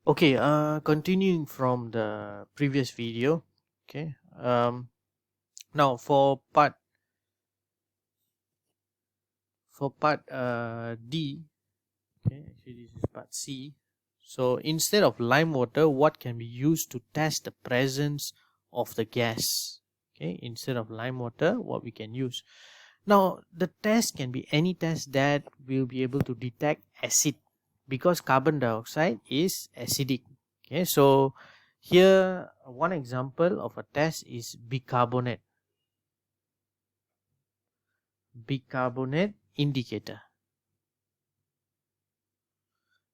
Okay, continuing from the previous video. Okay, now for part D. Okay, actually this is part C. So instead of lime water, what can be used to test the presence of the gas? Okay, instead of lime water, what we can use? Now the test can be any test that will be able to detect acid, because carbon dioxide is acidic. Okay, so here one example of a test is bicarbonate indicator.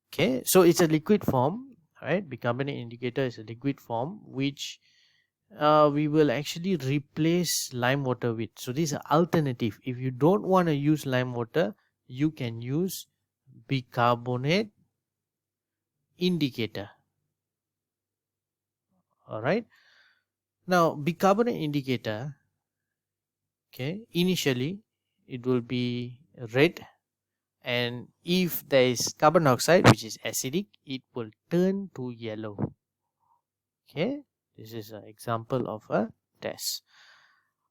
Okay, so it's a liquid form, right? Bicarbonate indicator is a liquid form which we will actually replace lime water with. So this is an alternative. If you don't want to use lime water, you can use bicarbonate indicator. All right, now bicarbonate indicator, okay, initially it will be red, and if there is carbon dioxide which is acidic, it will turn to yellow. Okay, this is an example of a test.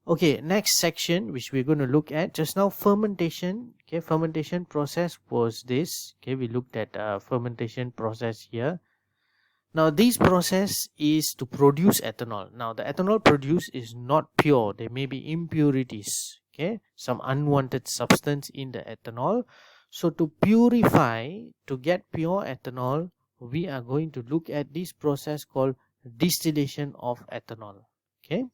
Okay, next section which we're going to look at just now, fermentation. Okay, fermentation process was this. Okay, we looked at fermentation process here. Now this process is to produce ethanol. Now the ethanol produced is not pure. There may be impurities, okay, some unwanted substance in the ethanol. So to purify, to get pure ethanol, we are going to look at this process called distillation of ethanol. Okay,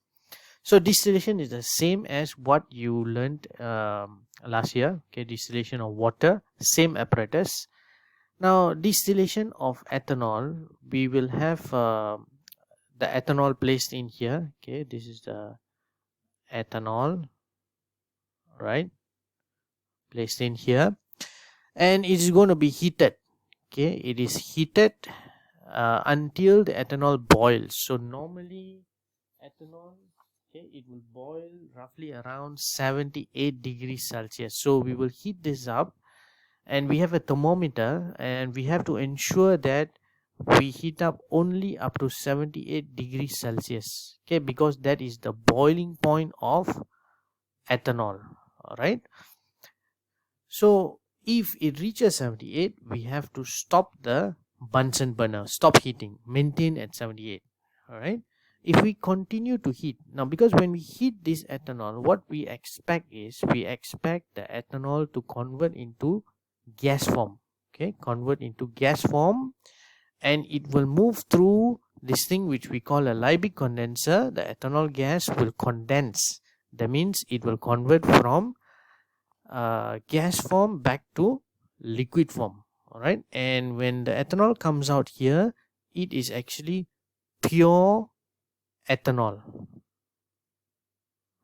so distillation is the same as what you learned last year. Okay, distillation of water, same apparatus. Now distillation of ethanol, we will have the ethanol placed in here. Okay, this is the ethanol, right, placed in here, and it is going to be heated. Okay, it is heated until the ethanol boils. So normally ethanol, okay, it will boil roughly around 78 degrees Celsius. So we will heat this up, and we have a thermometer, and we have to ensure that we heat up only up to 78 degrees Celsius. Okay, because that is the boiling point of ethanol. All right, so if it reaches 78, we have to stop the Bunsen burner, stop heating, maintain at 78. All right, if we continue to heat now, because when we heat this ethanol, what we expect is we expect the ethanol to convert into gas form. Okay, convert into gas form, and it will move through this thing which we call a Liebig condenser. The ethanol gas will condense. That means it will convert from gas form back to liquid form. All right, and when the ethanol comes out here, it is actually pure ethanol,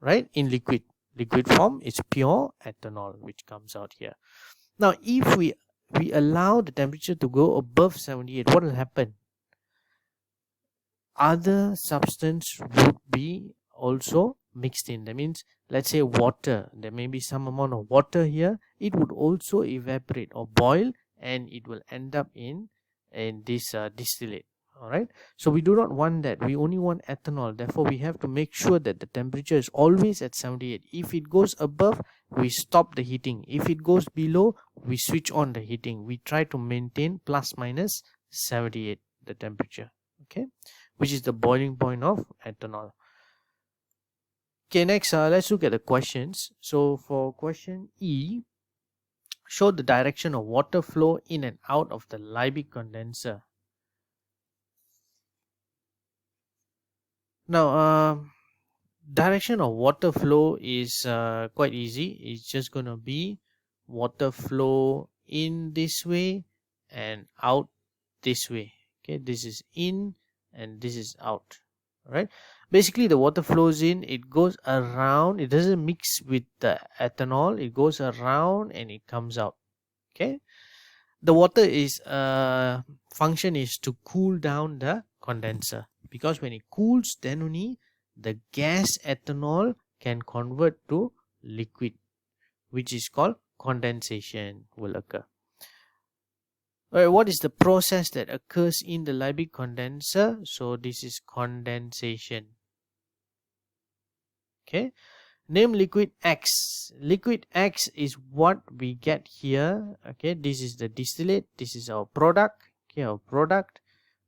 right? In liquid form, it's pure ethanol which comes out here. Now if we allow the temperature to go above 78, what will happen? Other substance would be also mixed in. That means, let's say water, there may be some amount of water here, it would also evaporate or boil, and it will end up in this distillate. All right, so we do not want that. We only want ethanol. Therefore we have to make sure that the temperature is always at 78. If it goes above, we stop the heating. If it goes below, we switch on the heating. We try to maintain plus minus 78 the temperature. Okay, which is the boiling point of ethanol. Okay, next let's look at the questions. So for question E, show the direction of water flow in and out of the Liebig condenser. Now direction of water flow is quite easy. It's just going to be water flow in this way and out this way. Okay, this is in and this is out. All right, basically the water flows in, it goes around, it doesn't mix with the ethanol, it goes around and it comes out. Okay, the water is function is to cool down the condenser, because when it cools, then only the gas ethanol can convert to liquid, which is called condensation will occur. Alright, what is the process that occurs in the Liebig condenser? So this is condensation. Okay, name liquid X. Liquid X is what we get here. Okay, this is the distillate, this is our product. Okay, our product,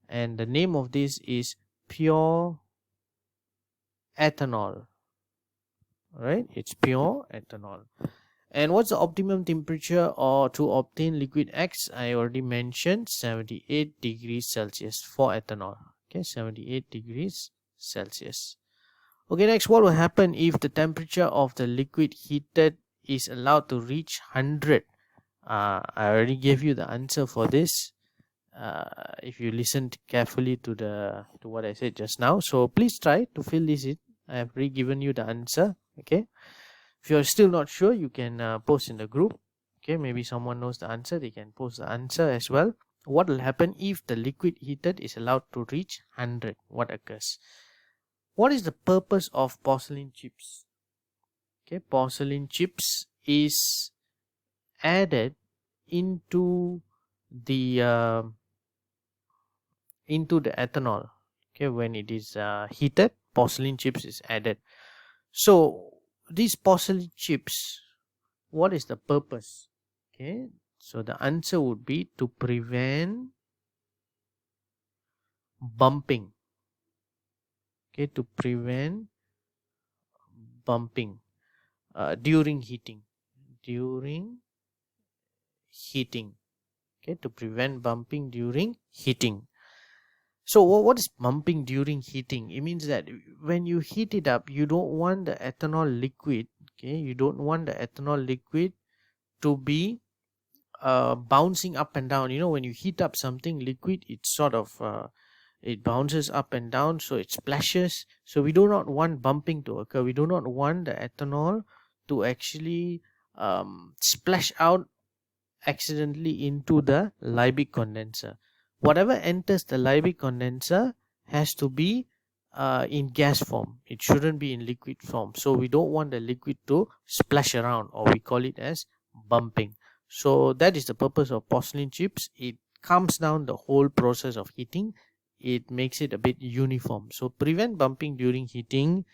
and the name of this is pure ethanol. Right, it's pure ethanol. And what's the optimum temperature or to obtain liquid X? I already mentioned 78 degrees Celsius for ethanol. Okay, 78 degrees Celsius. Okay, next, what will happen if the temperature of the liquid heated is allowed to reach 100? I already gave you the answer for this. If you listened carefully to what I said just now, so please try to fill this in. I have already given you the answer. Okay, if you're still not sure, you can post in the group. Okay, maybe someone knows the answer, they can post the answer as well. What will happen if the liquid heated is allowed to reach 100? What occurs? What is the purpose of porcelain chips? Okay, porcelain chips is added into the ethanol. Okay, when it is heated, porcelain chips is added. So these porcelain chips, what is the purpose? Okay, so the answer would be to prevent bumping. Okay, to prevent bumping during heating. Okay, to prevent bumping during heating. So what is bumping during heating? It means that when you heat it up, you don't want the ethanol liquid. Okay, you don't want the ethanol liquid to be bouncing up and down. You know, when you heat up something liquid, it sort of it bounces up and down, so it splashes. So we do not want bumping to occur. We do not want the ethanol to actually splash out accidentally into the Liebig condenser. Whatever enters the Liebig condenser has to be in gas form. It shouldn't be in liquid form. So we don't want the liquid to splash around, or we call it as bumping. So that is the purpose of porcelain chips. It calms down the whole process of heating. It makes it a bit uniform. So prevent bumping during heating.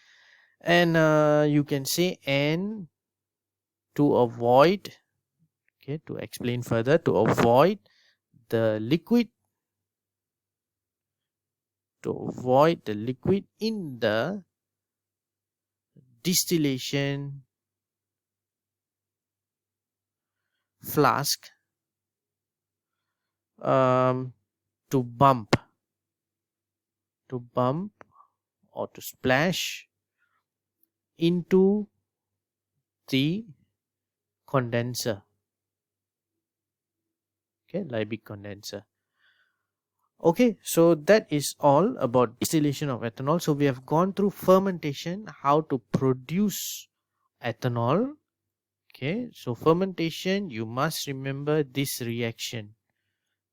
And you can say and to avoid, okay, to explain further, to avoid the liquid in the distillation flask to bump or to splash into the condenser. Okay, Liebig condenser. Okay, so that is all about distillation of ethanol. So we have gone through fermentation, how to produce ethanol. Okay, so fermentation, you must remember this reaction.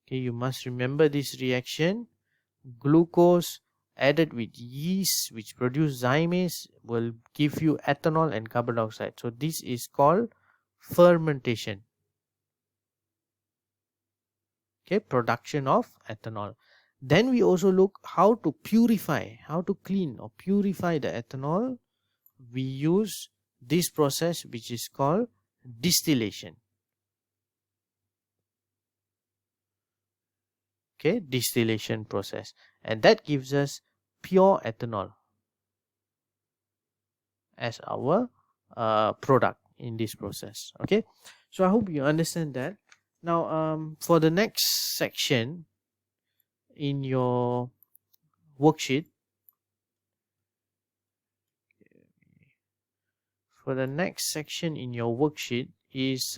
Okay, you must remember this reaction. Glucose added with yeast, which produce zymase, will give you ethanol and carbon dioxide. So this is called fermentation. Okay, production of ethanol. Then we also look how to purify, how to clean or purify the ethanol. We use this process which is called distillation. Okay, distillation process, and that gives us pure ethanol as our product in this process. Okay, so I hope you understand that. Now for the next section in your worksheet, is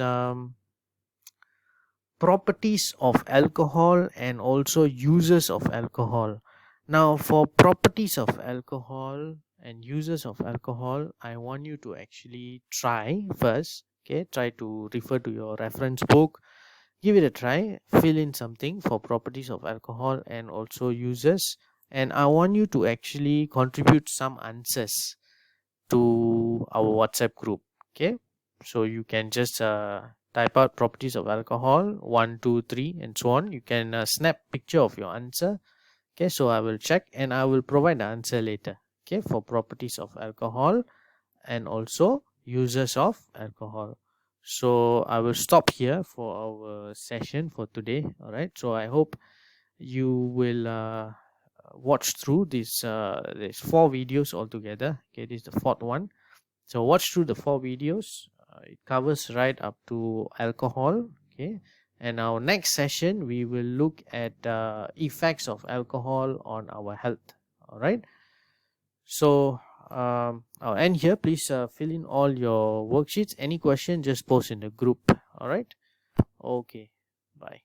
properties of alcohol and also uses of alcohol. Now for properties of alcohol and uses of alcohol, I want you to actually try first. Okay, try to refer to your reference book, give it a try, fill in something for properties of alcohol and also uses, and I want you to actually contribute some answers to our WhatsApp group. Okay, so you can just type out properties of alcohol 1, 2, 3 and so on. You can snap picture of your answer. Okay, so I will check and I will provide the answer later. Okay, for properties of alcohol and also uses of alcohol. So I will stop here for our session for today. All right, so I hope you will watch through these 4 videos altogether. Okay, this is the 4th one. So watch through the 4 videos. It covers right up to alcohol. Okay, and our next session we will look at effects of alcohol on our health. All right, so I'll end here. Please fill in all your worksheets. Any question, just post in the group. All right, okay, bye.